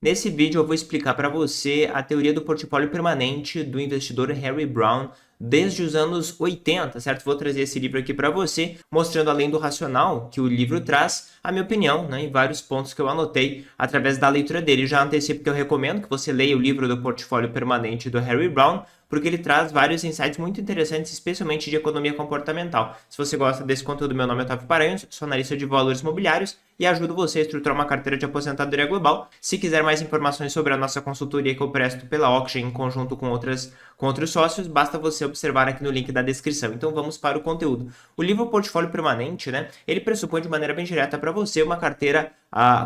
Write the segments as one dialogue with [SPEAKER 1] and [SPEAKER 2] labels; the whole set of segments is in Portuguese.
[SPEAKER 1] Nesse vídeo eu vou explicar para você a teoria do portfólio permanente do investidor Harry Browne desde os anos 80, certo? Vou trazer esse livro aqui para você, mostrando além do racional que o livro traz, a minha opinião, né, em vários pontos que eu anotei através da leitura dele. Já antecipo que eu recomendo que você leia o livro do portfólio permanente do Harry Browne, porque ele traz vários insights muito interessantes, especialmente de economia comportamental. Se você gosta desse conteúdo, meu nome é Otávio Paranhos, sou analista de valores imobiliários e ajudo você a estruturar uma carteira de aposentadoria global. Se quiser mais informações sobre a nossa consultoria que eu presto pela Auction em conjunto com outros sócios, basta você observar aqui no link da descrição. Então vamos para o conteúdo. O livro Portfólio Permanente, né, ele pressupõe de maneira bem direta para você uma carteira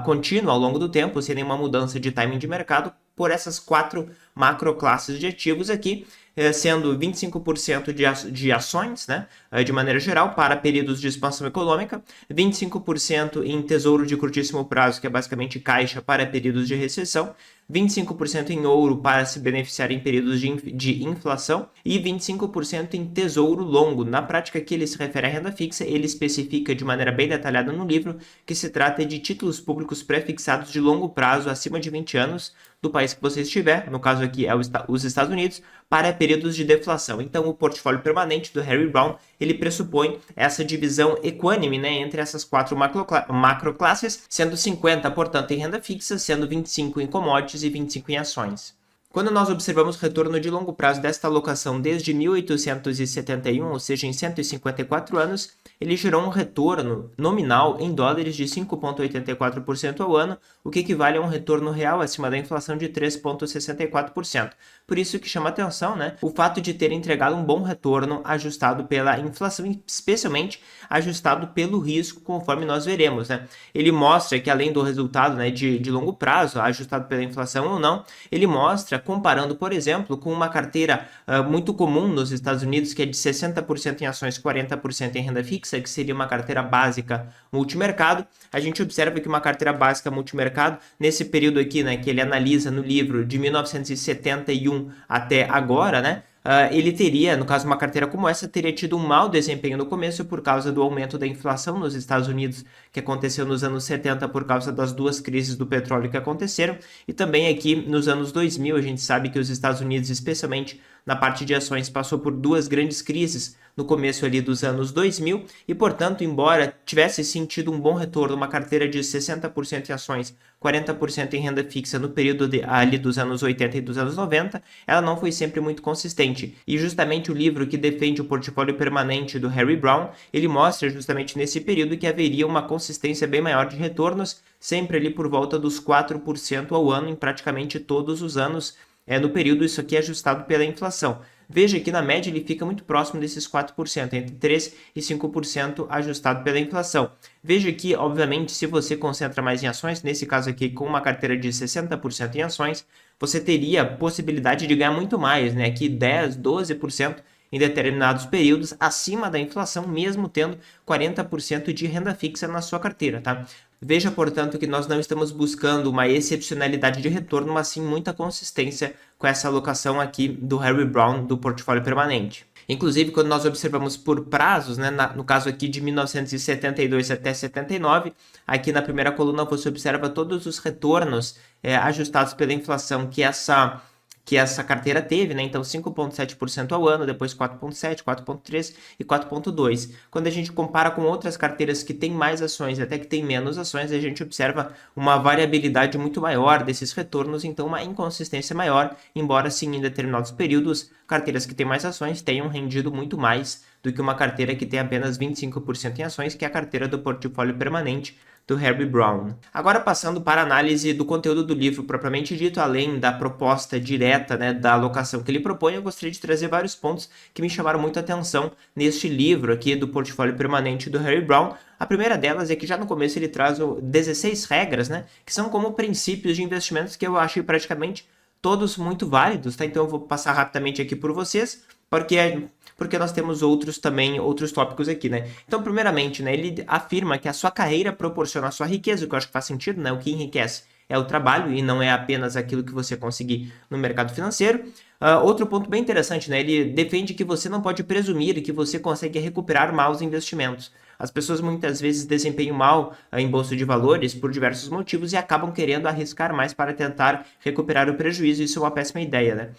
[SPEAKER 1] contínua ao longo do tempo, sem nenhuma mudança de timing de mercado, por essas 4 macroclasses de ativos aqui, sendo 25% de ações, né, de maneira geral, para períodos de expansão econômica, 25% em tesouro de curtíssimo prazo, que é basicamente caixa para períodos de recessão, 25% em ouro para se beneficiar em períodos de inflação e 25% em tesouro longo. Na prática, aqui ele se refere à renda fixa, ele especifica de maneira bem detalhada no livro que se trata de títulos públicos pré-fixados de longo prazo, acima de 20 anos, do país que você estiver, no caso aqui é os Estados Unidos, para períodos de deflação. Então, o portfólio permanente do Harry Browne, ele pressupõe essa divisão equânime, né, entre essas 4 macroclasses, sendo 50%, portanto, em renda fixa, sendo 25% em commodities e 25% em ações. Quando nós observamos o retorno de longo prazo desta alocação desde 1871, ou seja, em 154 anos, ele gerou um retorno nominal em dólares de 5,84% ao ano, o que equivale a um retorno real acima da inflação de 3,64%. Por isso que chama atenção, né, o fato de ter entregado um bom retorno ajustado pela inflação, especialmente ajustado pelo risco, conforme nós veremos, né. Ele mostra que além do resultado, né, de longo prazo, ajustado pela inflação ou não, ele mostra, comparando, por exemplo, com uma carteira muito comum nos Estados Unidos, que é de 60% em ações, 40% em renda fixa, que seria uma carteira básica multimercado, a gente observa que uma carteira básica multimercado, nesse período aqui, né, que ele analisa no livro de 1971 até agora, né, ele teria, no caso uma carteira como essa, teria tido um mau desempenho no começo por causa do aumento da inflação nos Estados Unidos, que aconteceu nos anos 70 por causa das 2 crises do petróleo que aconteceram, e também aqui nos anos 2000, a gente sabe que os Estados Unidos, especialmente na parte de ações, passou por 2 grandes crises no começo ali dos anos 2000 e, portanto, embora tivesse sentido um bom retorno, uma carteira de 60% em ações, 40% em renda fixa no período ali dos anos 80 e dos anos 90, ela não foi sempre muito consistente. E justamente o livro que defende o portfólio permanente do Harry Browne, ele mostra justamente nesse período que haveria uma consistência bem maior de retornos, sempre ali por volta dos 4% ao ano, em praticamente todos os anos, no período, isso aqui é ajustado pela inflação. Veja que na média ele fica muito próximo desses 4%, entre 3% e 5% ajustado pela inflação. Veja que, obviamente, se você concentra mais em ações, nesse caso aqui com uma carteira de 60% em ações, você teria a possibilidade de ganhar muito mais, né? Aqui 10%, 12% em determinados períodos, acima da inflação, mesmo tendo 40% de renda fixa na sua carteira, tá? Veja, portanto, que nós não estamos buscando uma excepcionalidade de retorno, mas sim muita consistência com essa alocação aqui do Harry Browne do portfólio permanente. Inclusive, quando nós observamos por prazos, né, no caso aqui de 1972 até 79, aqui na primeira coluna você observa todos os retornos ajustados pela inflação que essa carteira teve, né? Então 5,7% ao ano, depois 4,7%, 4,3% e 4,2%. Quando a gente compara com outras carteiras que têm mais ações, até que têm menos ações, a gente observa uma variabilidade muito maior desses retornos, então uma inconsistência maior, embora sim em determinados períodos, carteiras que têm mais ações tenham rendido muito mais do que uma carteira que tem apenas 25% em ações, que é a carteira do portfólio permanente do Harry Browne. Agora passando para a análise do conteúdo do livro propriamente dito, além da proposta direta, né, da alocação que ele propõe, eu gostaria de trazer vários pontos que me chamaram muito a atenção neste livro aqui do portfólio permanente do Harry Browne. A primeira delas é que já no começo ele traz 16 regras, né, que são como princípios de investimentos que eu achei praticamente todos muito válidos, tá? Então eu vou passar rapidamente aqui por vocês, porque nós temos outros tópicos aqui, né? Então, primeiramente, né, ele afirma que a sua carreira proporciona a sua riqueza, o que eu acho que faz sentido, né? O que enriquece é o trabalho e não é apenas aquilo que você conseguir no mercado financeiro. Outro ponto bem interessante, né? Ele defende que você não pode presumir que você consegue recuperar maus investimentos. as pessoas muitas vezes desempenham mal em bolsa de valores por diversos motivos e acabam querendo arriscar mais para tentar recuperar o prejuízo. Isso é uma péssima ideia, né?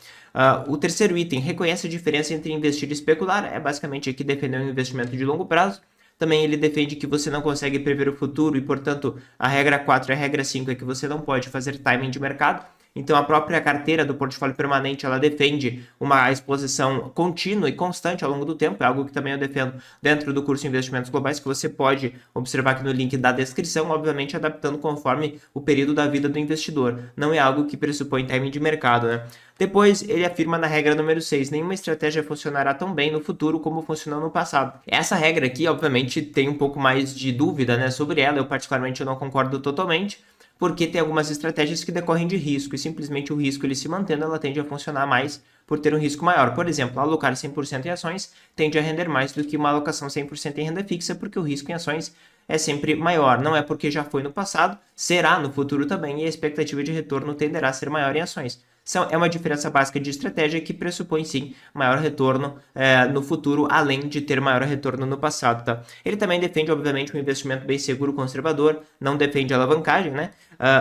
[SPEAKER 1] O terceiro item, reconhece a diferença entre investir e especular, é basicamente aqui defender um investimento de longo prazo. Também ele defende que você não consegue prever o futuro e, portanto, a regra 4 e a regra 5 é que você não pode fazer timing de mercado. Então, a própria carteira do portfólio permanente, ela defende uma exposição contínua e constante ao longo do tempo. É algo que também eu defendo dentro do curso Investimentos Globais, que você pode observar aqui no link da descrição, obviamente adaptando conforme o período da vida do investidor. Não é algo que pressupõe timing de mercado, né? Depois, ele afirma na regra número 6, nenhuma estratégia funcionará tão bem no futuro como funcionou no passado. Essa regra aqui, obviamente, tem um pouco mais de dúvida, né, sobre ela. Eu, particularmente, não concordo totalmente, porque tem algumas estratégias que decorrem de risco, e simplesmente o risco ele se mantendo, ela tende a funcionar mais por ter um risco maior. Por exemplo, alocar 100% em ações tende a render mais do que uma alocação 100% em renda fixa, porque o risco em ações é sempre maior. Não é porque já foi no passado, será no futuro também, e a expectativa de retorno tenderá a ser maior em ações. É uma diferença básica de estratégia que pressupõe, sim, maior retorno no futuro, além de ter maior retorno no passado, tá? Ele também defende, obviamente, um investimento bem seguro, conservador, não defende alavancagem, né?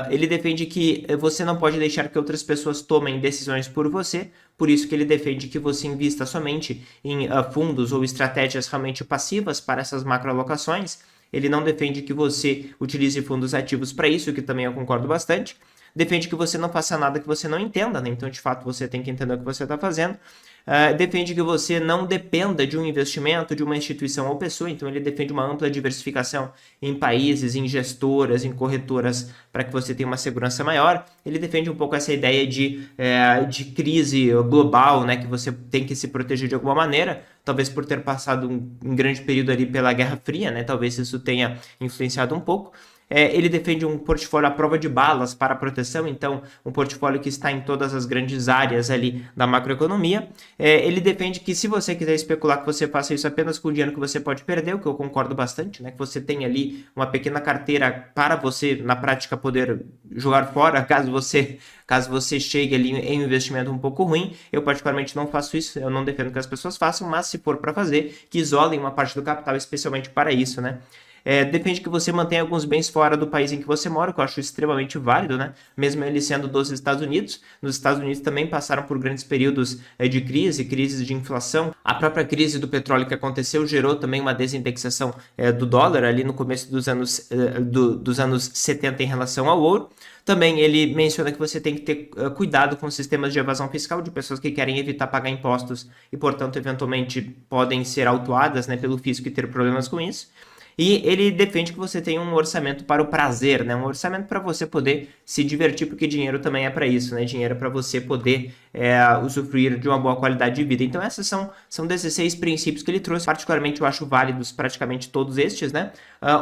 [SPEAKER 1] Ele defende que você não pode deixar que outras pessoas tomem decisões por você, por isso que ele defende que você invista somente em fundos ou estratégias realmente passivas para essas macroalocações. Ele não defende que você utilize fundos ativos para isso, que também eu concordo bastante. Defende que você não faça nada que você não entenda, né? Então, de fato, você tem que entender o que você está fazendo. Defende que você não dependa de um investimento, de uma instituição ou pessoa. Então, ele defende uma ampla diversificação em países, em gestoras, em corretoras, para que você tenha uma segurança maior. Ele defende um pouco essa ideia de crise global, né? Que você tem que se proteger de alguma maneira, talvez por ter passado um grande período ali pela Guerra Fria, né? Talvez isso tenha influenciado um pouco. Ele defende um portfólio à prova de balas para proteção, então um portfólio que está em todas as grandes áreas ali da macroeconomia. Ele defende que se você quiser especular, que você faça isso apenas com o dinheiro que você pode perder, o que eu concordo bastante, né? Que você tenha ali uma pequena carteira para você, na prática, poder jogar fora, caso você chegue ali em um investimento um pouco ruim. Eu particularmente não faço isso, eu não defendo que as pessoas façam, mas se for para fazer, que isolem uma parte do capital especialmente para isso, né? Depende que você mantenha alguns bens fora do país em que você mora, que eu acho extremamente válido, né? Mesmo ele sendo dos Estados Unidos. Nos Estados Unidos também passaram por grandes períodos de crises de inflação. A própria crise do petróleo que aconteceu gerou também uma desindexação do dólar ali no começo dos anos 70 em relação ao ouro. Também ele menciona que você tem que ter cuidado com sistemas de evasão fiscal de pessoas que querem evitar pagar impostos e, portanto, eventualmente podem ser autuadas, né, pelo fisco e ter problemas com isso. E ele defende que você tenha um orçamento para o prazer, né? Um orçamento para você poder se divertir, porque dinheiro também é para isso, né? Dinheiro é para você poder usufruir de uma boa qualidade de vida. Então, esses são 16 princípios que ele trouxe. Particularmente, eu acho válidos praticamente todos estes, né?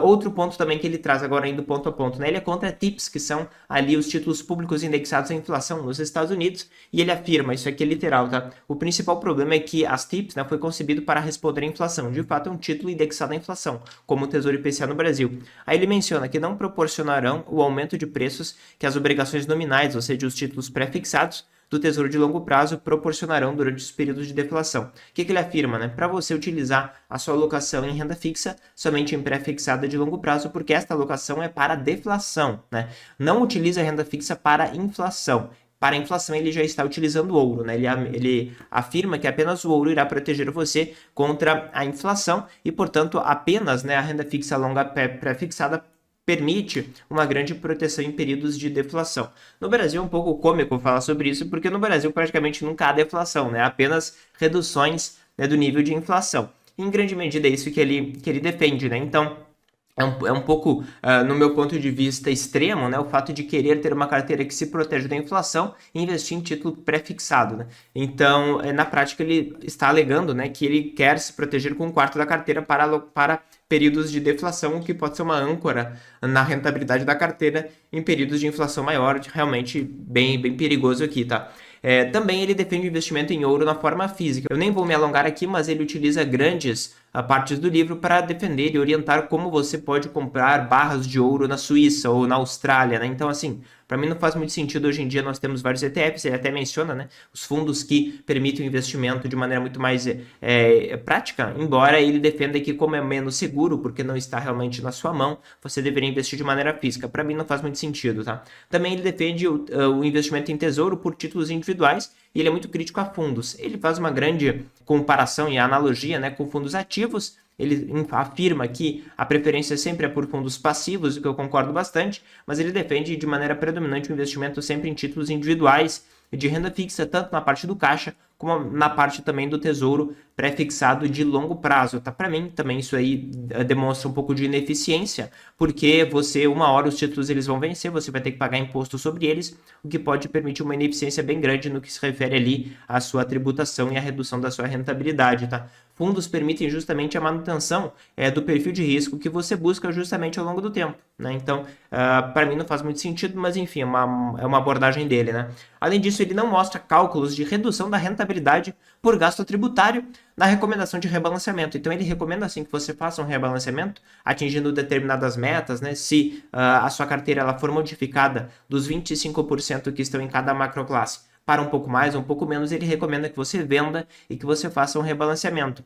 [SPEAKER 1] Outro ponto também que ele traz agora, indo ponto a ponto, né? Ele é contra TIPS, que são ali os títulos públicos indexados à inflação nos Estados Unidos, e ele afirma, isso aqui é literal, tá? O principal problema é que as TIPS, né, foi concebido para responder à inflação. De fato, é um título indexado à inflação, como o Tesouro IPCA no Brasil. Aí ele menciona que não proporcionarão o aumento de preços que as obrigações nominais, ou seja, os títulos pré-fixados, do Tesouro de longo prazo proporcionarão durante os períodos de deflação. O que ele afirma, né? Para você utilizar a sua alocação em renda fixa, somente em pré-fixada de longo prazo, porque esta alocação é para deflação, né? Não utiliza a renda fixa para inflação. Para a inflação, ele já está utilizando o ouro, né? Ele afirma que apenas o ouro irá proteger você contra a inflação e, portanto, apenas, né, a renda fixa longa pré-fixada permite uma grande proteção em períodos de deflação. No Brasil é um pouco cômico falar sobre isso, porque no Brasil praticamente nunca há deflação, né? Apenas reduções, né, do nível de inflação. Em grande medida é isso que ele defende, né? Então, é um pouco, no meu ponto de vista, extremo, né, o fato de querer ter uma carteira que se protege da inflação e investir em título pré-fixado, né? Então, na prática, ele está alegando, né, que ele quer se proteger com um quarto da carteira para períodos de deflação, o que pode ser uma âncora na rentabilidade da carteira em períodos de inflação maior, realmente bem perigoso aqui, tá? Também ele defende o investimento em ouro na forma física. Eu nem vou me alongar aqui, mas ele utiliza grandes partes do livro para defender e orientar como você pode comprar barras de ouro na Suíça ou na Austrália, né? Então, assim, Para mim não faz muito sentido. Hoje em dia nós temos vários ETFs, ele até menciona, né, os fundos que permitem o investimento de maneira muito mais prática, embora ele defenda que como é menos seguro, porque não está realmente na sua mão, você deveria investir de maneira física. Para mim não faz muito sentido, tá? Também ele defende o investimento em tesouro por títulos individuais, e ele é muito crítico a fundos. Ele faz uma grande comparação e analogia, né, com fundos ativos. Ele afirma que a preferência sempre é por fundos passivos, o que eu concordo bastante, mas ele defende de maneira predominante o investimento sempre em títulos individuais de renda fixa, tanto na parte do caixa, como na parte também do tesouro pré-fixado de longo prazo, tá? Para mim, também isso aí demonstra um pouco de ineficiência, porque uma hora os títulos eles vão vencer, você vai ter que pagar imposto sobre eles, o que pode permitir uma ineficiência bem grande no que se refere ali à sua tributação e à redução da sua rentabilidade, tá? Fundos permitem justamente a manutenção do perfil de risco que você busca justamente ao longo do tempo, né? Então, para mim não faz muito sentido, mas enfim, é uma abordagem dele, né? Além disso, ele não mostra cálculos de redução da rentabilidade por gasto tributário na recomendação de rebalanceamento. Então, ele recomenda assim que você faça um rebalanceamento atingindo determinadas metas, né? Se a sua carteira ela for modificada dos 25% que estão em cada macroclasse para um pouco mais ou um pouco menos, ele recomenda que você venda e que você faça um rebalanceamento.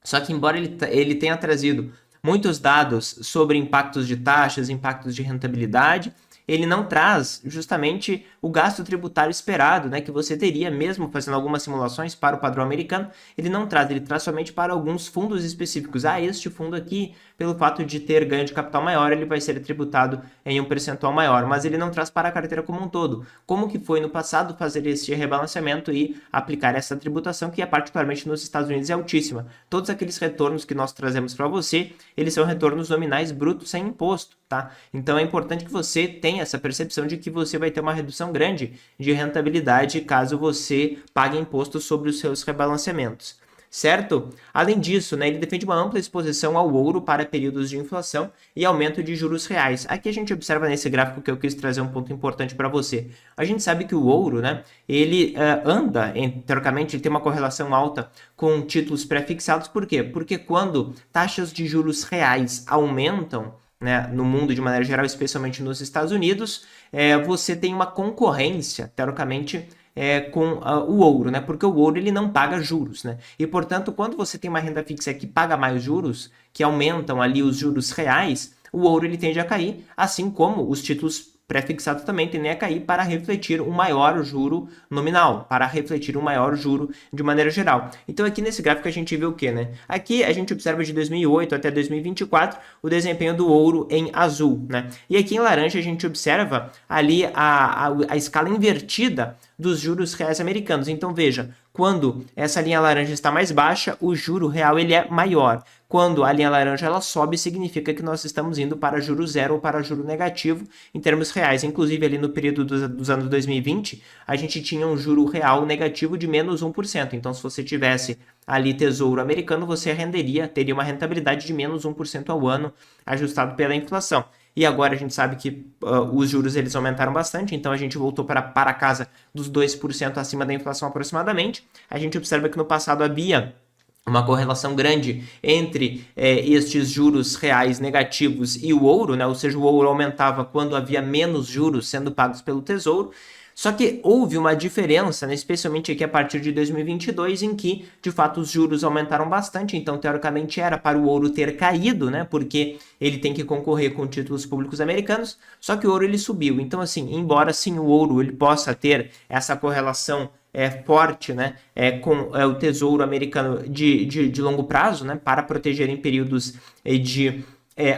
[SPEAKER 1] Só que embora ele tenha trazido muitos dados sobre impactos de taxas, impactos de rentabilidade, ele não traz justamente o gasto tributário esperado, né, que você teria mesmo fazendo algumas simulações para o padrão americano. Ele não traz, ele traz somente para alguns fundos específicos. Este fundo aqui, pelo fato de ter ganho de capital maior, ele vai ser tributado em um percentual maior, mas ele não traz para a carteira como um todo. Como que foi no passado fazer este rebalanceamento e aplicar essa tributação, que é particularmente nos Estados Unidos é altíssima. Todos aqueles retornos que nós trazemos para você, eles são retornos nominais brutos sem imposto, tá? Então é importante que você tenha essa percepção de que você vai ter uma redução grande de rentabilidade caso você pague imposto sobre os seus rebalanceamentos, certo? Além disso, né, ele defende uma ampla exposição ao ouro para períodos de inflação e aumento de juros reais. Aqui a gente observa nesse gráfico que eu quis trazer um ponto importante para você. A gente sabe que o ouro, né, ele teoricamente, ele tem uma correlação alta com títulos pré-fixados. Por quê? Porque quando taxas de juros reais aumentam, né, no mundo de maneira geral, especialmente nos Estados Unidos, você tem uma concorrência, teoricamente, com o ouro, né? Porque o ouro ele não paga juros, né? E, portanto, quando você tem uma renda fixa que paga mais juros, que aumentam ali os juros reais, o ouro ele tende a cair, assim como os títulos pré-fixados também tendem a cair para refletir um maior juro nominal, para refletir um maior juro de maneira geral. Então aqui nesse gráfico a gente vê o que, né? Aqui a gente observa de 2008 até 2024 o desempenho do ouro em azul, né? E aqui em laranja a gente observa ali a escala invertida dos juros reais americanos. Então veja, quando essa linha laranja está mais baixa, o juro real ele é maior. Quando a linha laranja ela sobe, significa que nós estamos indo para juro zero ou para juro negativo em termos reais. Inclusive, ali no período dos anos 2020, a gente tinha um juro real negativo de menos 1%. Então, se você tivesse ali tesouro americano, você teria uma rentabilidade de menos 1% ao ano, ajustado pela inflação. E agora a gente sabe que os juros eles aumentaram bastante, então a gente voltou para casa dos 2% acima da inflação aproximadamente. A gente observa que no passado havia uma correlação grande entre estes juros reais negativos e o ouro, né? Ou seja, o ouro aumentava quando havia menos juros sendo pagos pelo Tesouro. Só que houve uma diferença, né, especialmente aqui a partir de 2022, em que, de fato, os juros aumentaram bastante. Então, teoricamente, era para o ouro ter caído, né, porque ele tem que concorrer com títulos públicos americanos, só que o ouro ele subiu. Então, assim, embora sim o ouro ele possa ter essa correlação forte, né, com o tesouro americano de longo prazo, né, para proteger em períodos de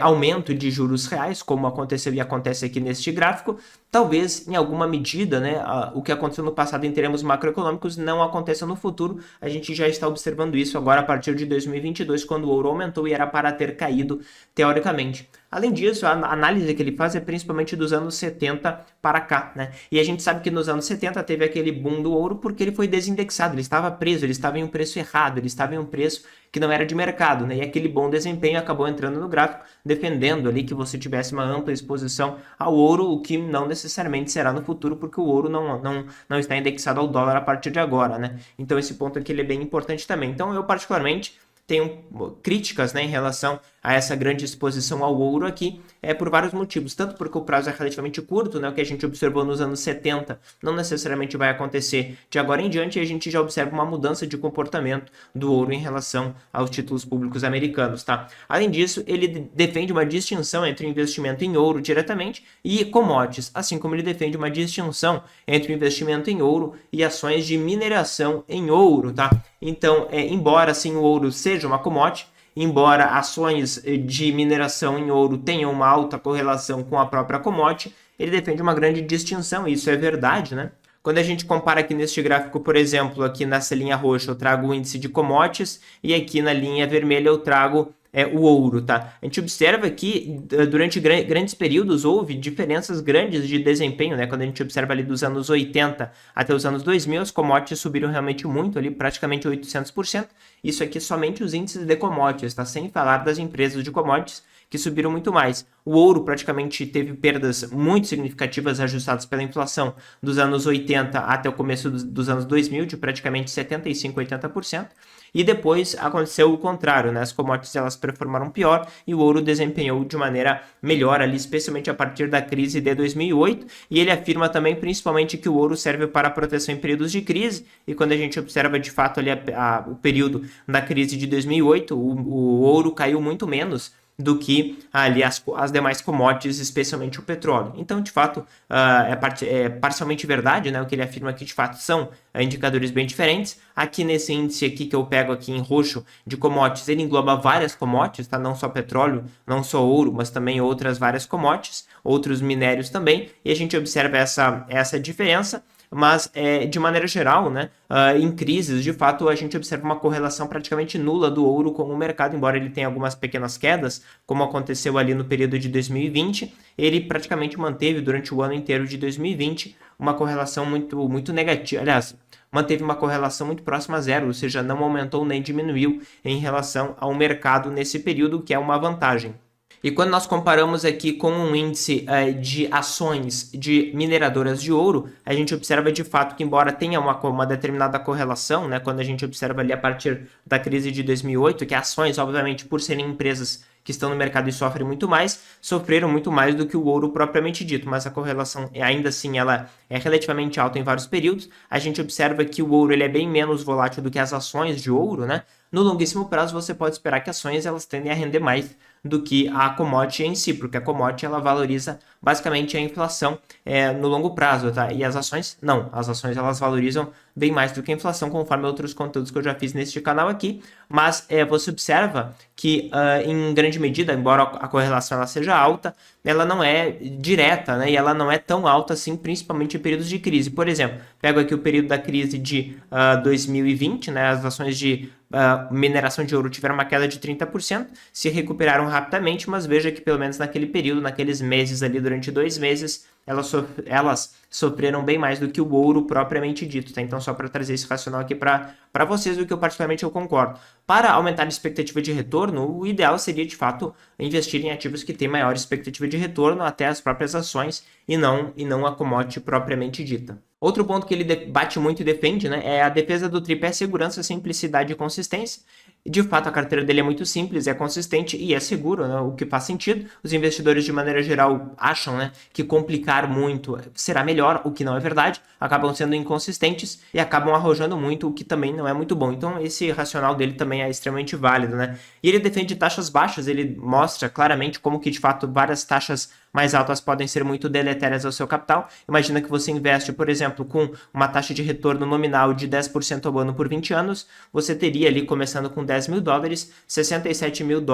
[SPEAKER 1] aumento de juros reais, como aconteceu e acontece aqui neste gráfico, talvez em alguma medida, né, o que aconteceu no passado em termos macroeconômicos não aconteça no futuro. A gente já está observando isso agora a partir de 2022, quando o ouro aumentou e era para ter caído teoricamente. Além disso, a análise que ele faz é principalmente dos anos 70 para cá, né? E a gente sabe que nos anos 70 teve aquele boom do ouro porque ele foi desindexado, ele estava preso, ele estava em um preço errado, ele estava em um preço que não era de mercado, né? E aquele bom desempenho acabou entrando no gráfico, defendendo ali que você tivesse uma ampla exposição ao ouro, o que não necessariamente será no futuro, porque o ouro não está indexado ao dólar a partir de agora, né? Então esse ponto aqui ele é bem importante também. Então eu particularmente tenho críticas, né, em relação a essa grande exposição ao ouro aqui, por vários motivos, tanto porque o prazo é relativamente curto, né, o que a gente observou nos anos 70 não necessariamente vai acontecer de agora em diante, e a gente já observa uma mudança de comportamento do ouro em relação aos títulos públicos americanos, tá? Além disso, ele defende uma distinção entre o investimento em ouro diretamente e commodities, assim como ele defende uma distinção entre o investimento em ouro e ações de mineração em ouro, tá? Então, embora assim o ouro seja uma commodity, embora ações de mineração em ouro tenham uma alta correlação com a própria commodity, ele defende uma grande distinção, e isso é verdade, né? Quando a gente compara aqui neste gráfico, por exemplo, aqui nessa linha roxa eu trago o índice de commodities e aqui na linha vermelha eu trago o ouro, tá? A gente observa que durante grandes períodos houve diferenças grandes de desempenho, né? Quando a gente observa ali dos anos 80 até os anos 2000, as commodities subiram realmente muito ali, praticamente 800%. Isso aqui somente os índices de commodities, tá? Sem falar das empresas de commodities, que subiram muito mais. O ouro praticamente teve perdas muito significativas ajustadas pela inflação dos anos 80 até o começo dos anos 2000, de praticamente 75%, 80%. E depois aconteceu o contrário, né? As commodities elas performaram pior e o ouro desempenhou de maneira melhor ali, especialmente a partir da crise de 2008. E ele afirma também, principalmente, que o ouro serve para proteção em períodos de crise. E quando a gente observa de fato ali o período da crise de 2008, o ouro caiu muito menos do que ali as demais commodities, especialmente o petróleo. Então, de fato, é parcialmente verdade, né? O que ele afirma que, de fato, são indicadores bem diferentes. Aqui nesse índice aqui que eu pego aqui em roxo de commodities, ele engloba várias commodities, tá? Não só petróleo, não só ouro, mas também outras várias commodities, outros minérios também, e a gente observa essa diferença. Mas, de maneira geral, né, em crises, de fato, a gente observa uma correlação praticamente nula do ouro com o mercado, embora ele tenha algumas pequenas quedas, como aconteceu ali no período de 2020, ele praticamente manteve durante o ano inteiro de 2020 uma correlação muito, muito negativa. Aliás, manteve uma correlação muito próxima a zero, ou seja, não aumentou nem diminuiu em relação ao mercado nesse período, que é uma vantagem. E quando nós comparamos aqui com um índice de ações de mineradoras de ouro, a gente observa de fato que, embora tenha uma determinada correlação, né, quando a gente observa ali a partir da crise de 2008, que ações, obviamente, por serem empresas que estão no mercado e sofrem muito mais, sofreram muito mais do que o ouro propriamente dito, mas a correlação ainda assim ela é relativamente alta em vários períodos. A gente observa que o ouro ele é bem menos volátil do que as ações de ouro, né? No longuíssimo prazo você pode esperar que ações elas tendem a render mais do que a commodity em si, porque a commodity ela valoriza basicamente a inflação no longo prazo, tá? E as ações não, as ações elas valorizam bem mais do que a inflação, conforme outros conteúdos que eu já fiz neste canal aqui, mas você observa que em grande medida, embora a correlação ela seja alta, ela não é direta, né? E ela não é tão alta assim, principalmente em períodos de crise. Por exemplo, pego aqui o período da crise de 2020, né? As ações de mineração de ouro tiveram uma queda de 30%, se recuperaram rapidamente, mas veja que pelo menos naquele período, naqueles meses ali, durante 2 meses, elas sofreram bem mais do que o ouro propriamente dito, tá? Então, só para trazer esse racional aqui para vocês, o que eu particularmente eu concordo. Para aumentar a expectativa de retorno, o ideal seria, de fato, investir em ativos que têm maior expectativa de retorno, até as próprias ações, e não a commodity propriamente dita. Outro ponto que ele bate muito e defende, né, é a defesa do tripé segurança, simplicidade e consistência. De fato, a carteira dele é muito simples, é consistente e é seguro, né, o que faz sentido. Os investidores, de maneira geral, acham, né, que complicar muito será melhor, o que não é verdade. Acabam sendo inconsistentes e acabam arrojando muito, o que também não é muito bom. Então, esse racional dele também é extremamente válido, né? E ele defende taxas baixas, ele mostra claramente como que, de fato, várias taxas mais altas podem ser muito deletérias ao seu capital. Imagina que você investe, por exemplo, com uma taxa de retorno nominal de 10% ao ano por 20 anos, você teria ali, começando com $10 mil, $67 mil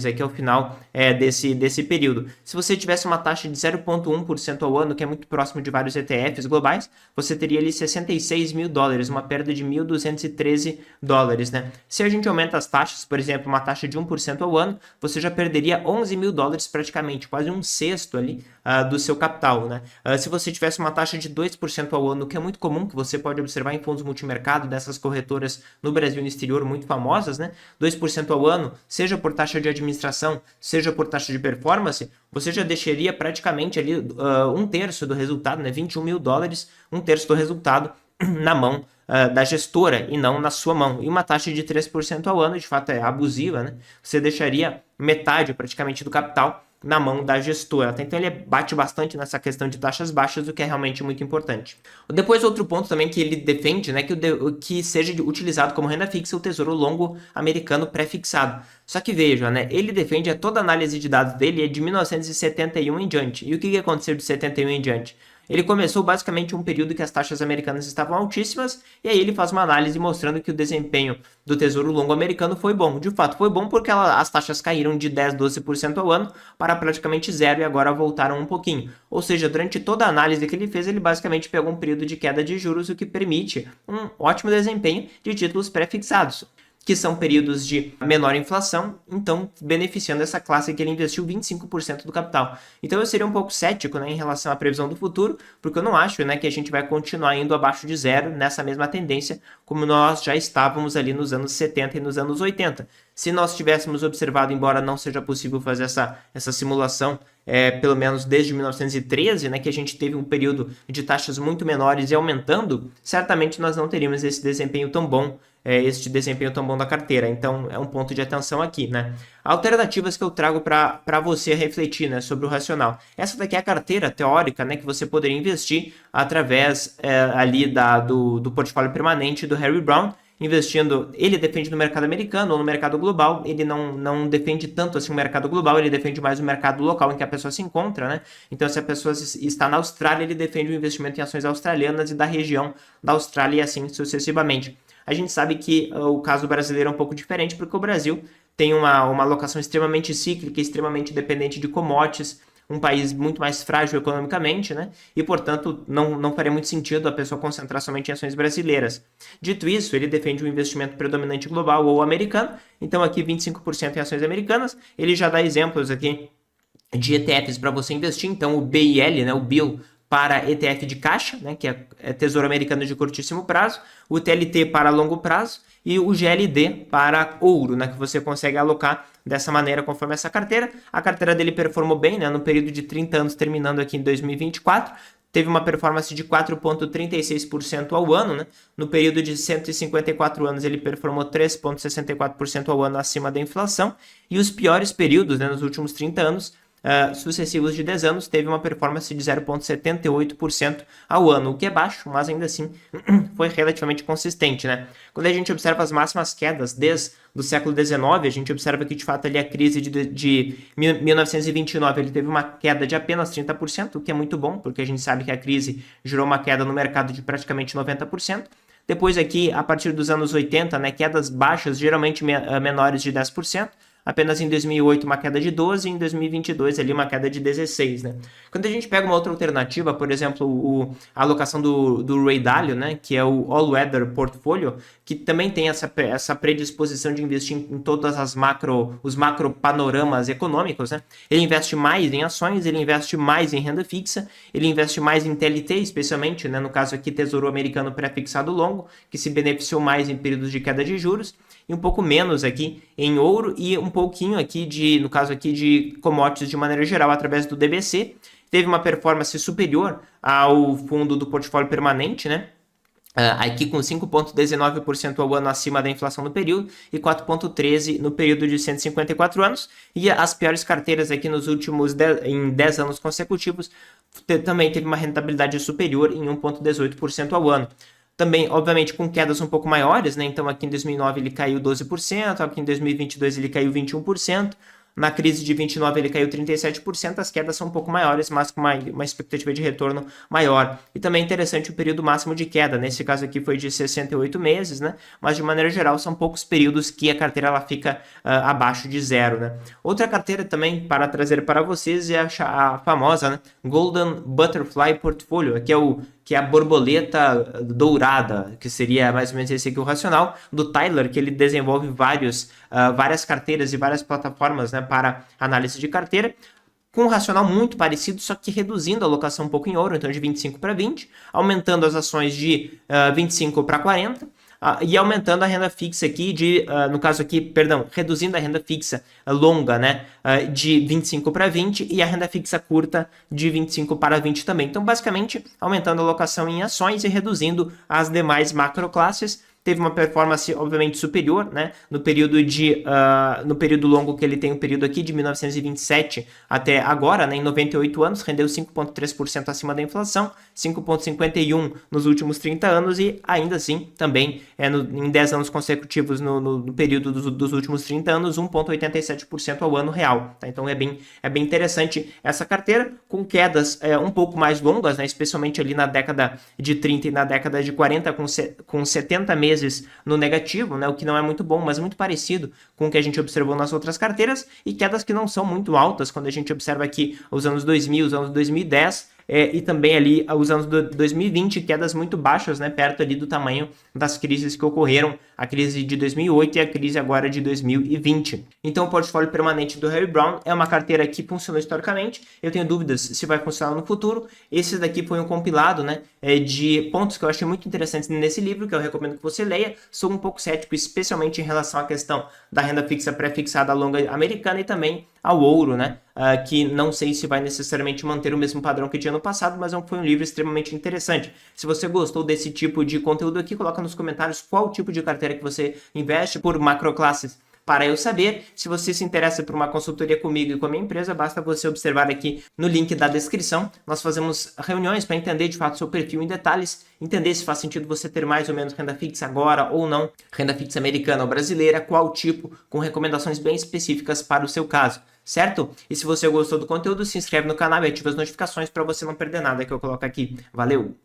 [SPEAKER 1] aqui ao final desse período. Se você tivesse uma taxa de 0,1% ao ano, que é muito próximo de vários ETFs globais, você teria ali $66 mil, uma perda de $1.213, né? Se a gente aumenta as taxas, por exemplo, uma taxa de 1% ao ano, você já perderia $11 mil praticamente, quase um sexto ali do seu capital, né? Se você tivesse uma taxa de 2% ao ano, que é muito comum, que você pode observar em fundos multimercado, dessas corretoras no Brasil e no exterior muito famosas, né? 2% ao ano, seja por taxa de administração, seja por taxa de performance, você já deixaria praticamente ali um terço do resultado, né? $21 mil, um terço do resultado na mão da gestora e não na sua mão. E uma taxa de 3% ao ano, de fato, é abusiva, né? Você deixaria metade praticamente do capital na mão da gestora. Então ele bate bastante nessa questão de taxas baixas, o que é realmente muito importante. Depois, outro ponto também que ele defende, né, que seja utilizado como renda fixa o Tesouro Longo americano pré-fixado. Só que veja, né, ele defende, toda a análise de dados dele é de 1971 em diante. E o que aconteceu de 71 em diante? Ele começou basicamente um período que as taxas americanas estavam altíssimas, e aí ele faz uma análise mostrando que o desempenho do Tesouro Longo americano foi bom. De fato, foi bom porque as taxas caíram de 10, 12% ao ano para praticamente zero e agora voltaram um pouquinho. Ou seja, durante toda a análise que ele fez, ele basicamente pegou um período de queda de juros, o que permite um ótimo desempenho de títulos pré-fixados, que são períodos de menor inflação, então beneficiando essa classe que ele investiu 25% do capital. Então eu seria um pouco cético, né, em relação à previsão do futuro, porque eu não acho, né, que a gente vai continuar indo abaixo de zero nessa mesma tendência, como nós já estávamos ali nos anos 70 e nos anos 80. Se nós tivéssemos observado, embora não seja possível fazer essa simulação, pelo menos desde 1913, né, que a gente teve um período de taxas muito menores e aumentando, certamente nós não teríamos esse desempenho tão bom, da carteira. Então é um ponto de atenção aqui, né? Alternativas que eu trago para você refletir, né, sobre o racional. Essa daqui é a carteira teórica, né, que você poderia investir através ali do portfólio permanente do Harry Browne. Investindo, ele defende no mercado americano ou no mercado global, ele não defende tanto assim o mercado global, ele defende mais o mercado local em que a pessoa se encontra, né? Então, se a pessoa está na Austrália, ele defende o investimento em ações australianas e da região da Austrália e assim sucessivamente. A gente sabe que o caso brasileiro é um pouco diferente, porque o Brasil tem uma alocação extremamente cíclica, extremamente dependente de commodities, um país muito mais frágil economicamente, né? E, portanto, não faria muito sentido a pessoa concentrar somente em ações brasileiras. Dito isso, ele defende um investimento predominante global ou americano, então aqui 25% em ações americanas. Ele já dá exemplos aqui de ETFs para você investir, então o BIL, né, o BIL, para ETF de caixa, né, que é Tesouro Americano de curtíssimo prazo, o TLT para longo prazo e o GLD para ouro, né, que você consegue alocar dessa maneira conforme essa carteira. A carteira dele performou bem, né, no período de 30 anos terminando aqui em 2024, teve uma performance de 4,36% ao ano, né? No período de 154 anos ele performou 3,64% ao ano acima da inflação, e os piores períodos, né, nos últimos 30 anos, sucessivos de 10 anos, teve uma performance de 0,78% ao ano, o que é baixo, mas ainda assim foi relativamente consistente, né? Quando a gente observa as máximas quedas desde o século XIX, a gente observa que de fato ali a crise de 1929 ele teve uma queda de apenas 30%, o que é muito bom, porque a gente sabe que a crise gerou uma queda no mercado de praticamente 90%. Depois aqui, a partir dos anos 80, né, quedas baixas, geralmente menores de 10%. Apenas em 2008 uma queda de 12%, e em 2022 ali uma queda de 16%, né? Quando a gente pega uma outra alternativa, por exemplo, a alocação do Ray Dalio, né, que é o All Weather Portfolio, que também tem essa predisposição de investir em todas os macro panoramas econômicos, né? Ele investe mais em ações, ele investe mais em renda fixa, ele investe mais em TLT, especialmente, né, no caso aqui Tesouro Americano pré-fixado longo, que se beneficiou mais em períodos de queda de juros, e um pouco menos aqui em ouro e um pouquinho aqui no caso aqui de commodities de maneira geral através do DBC. Teve uma performance superior ao fundo do portfólio permanente, né? Aqui com 5,19% ao ano acima da inflação no período e 4,13% no período de 154 anos. E as piores carteiras aqui nos últimos 10 anos consecutivos também teve uma rentabilidade superior em 1,18% ao ano. Também, obviamente, com quedas um pouco maiores, né? Então, aqui em 2009 ele caiu 12%, aqui em 2022 ele caiu 21%, na crise de 29 ele caiu 37%, as quedas são um pouco maiores, mas com uma expectativa de retorno maior. E também é interessante o período máximo de queda, nesse caso aqui foi de 68 meses, né? Mas de maneira geral são poucos períodos que a carteira ela fica abaixo de zero, né? Outra carteira também para trazer para vocês é a famosa, né, Golden Butterfly Portfolio, que é a borboleta dourada, que seria mais ou menos esse aqui o racional, do Tyler, que ele desenvolve várias carteiras e várias plataformas, né, para análise de carteira, com um racional muito parecido, só que reduzindo a alocação um pouco em ouro, então de 25 para 20, aumentando as ações de 25 para 40, e aumentando a renda fixa aqui no caso aqui, perdão, reduzindo a renda fixa longa, né, de 25 para 20 e a renda fixa curta de 25 para 20 também. Então, basicamente, aumentando a alocação em ações e reduzindo as demais macroclasses. teve uma performance obviamente superior, né, no período longo que ele tem, o período aqui de 1927 até agora, né, em 98 anos, rendeu 5,3% acima da inflação, 5,51% nos últimos 30 anos e ainda assim também em 10 anos consecutivos no período dos últimos 30 anos, 1,87% ao ano real. Tá? Então é bem interessante essa carteira, com quedas um pouco mais longas, né, especialmente ali na década de 30 e na década de 40, com 70 meses no negativo, né, o que não é muito bom, mas muito parecido com o que a gente observou nas outras carteiras, e quedas que não são muito altas quando a gente observa aqui os anos 2000, os anos 2010, e também ali os anos de 2020, quedas muito baixas, né, perto ali do tamanho das crises que ocorreram, a crise de 2008 e a crise agora de 2020. Então o portfólio permanente do Harry Browne é uma carteira que funcionou historicamente, eu tenho dúvidas se vai funcionar no futuro. Esse daqui foi um compilado, né, de pontos que eu achei muito interessantes nesse livro, que eu recomendo que você leia. Sou um pouco cético, especialmente em relação à questão da renda fixa pré-fixada longa americana e também ao ouro, né? Que não sei se vai necessariamente manter o mesmo padrão que tinha no passado, mas foi um livro extremamente interessante. Se você gostou desse tipo de conteúdo aqui, coloca nos comentários qual tipo de carteira que você investe por macroclasses, para eu saber. Se você se interessa por uma consultoria comigo e com a minha empresa, basta você observar aqui no link da descrição. Nós fazemos reuniões para entender de fato seu perfil em detalhes, entender se faz sentido você ter mais ou menos renda fixa agora ou não, renda fixa americana ou brasileira, qual tipo, com recomendações bem específicas para o seu caso, certo? E se você gostou do conteúdo, se inscreve no canal e ativa as notificações para você não perder nada que eu coloco aqui. Valeu!